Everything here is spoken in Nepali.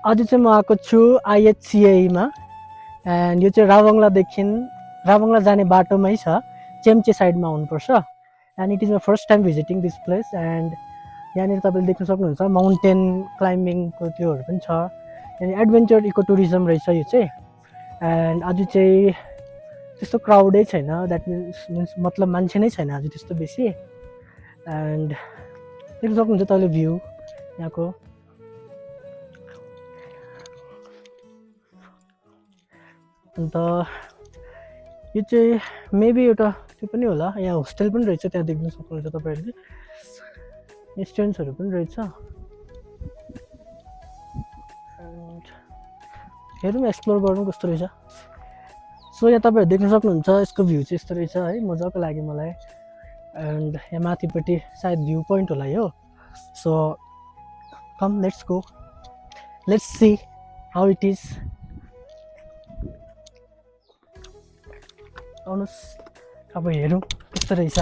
आज चाहिँ म आएको छु आइएचसिआईमा एन्ड यो चाहिँ राभङला जाने बाटोमै छ चेम्चे साइडमा आउनुपर्छ and it is my first time visiting this place and यहाँनिर तपाईँले देख्न सक्नुहुन्छ माउन्टेन क्लाइम्बिङको त्योहरू पनि छ अनि एडभेन्चर इको टुरिज्म रहेछ यो चाहिँ एन्ड आज चाहिँ त्यस्तो क्राउडै छैन द्याट मिन्स मतलब मान्छे नै छैन आज त्यस्तो बेसी एन्ड देख्न सक्नुहुन्छ तपाईँले भ्यू यहाँको अन्त यो चाहिँ मेबी एउटा त्यो पनि होला यहाँ होस्टेल पनि रहेछ त्यहाँ देख्न सक्नुहुन्छ तपाईँहरूले स्टुडेन्ट्सहरू पनि रहेछ हेरौँ एक्सप्लोर गरौँ कस्तो रहेछ सो यहाँ तपाईँहरू देख्न सक्नुहुन्छ यसको भ्यू चाहिँ यस्तो रहेछ है मजाको लाग्यो मलाई एन्ड यहाँ माथिपट्टि सायद भ्यू पोइन्ट होला यो so come let's go let's see how it is आउनुहोस् अब हेरौँ कस्तो रहेछ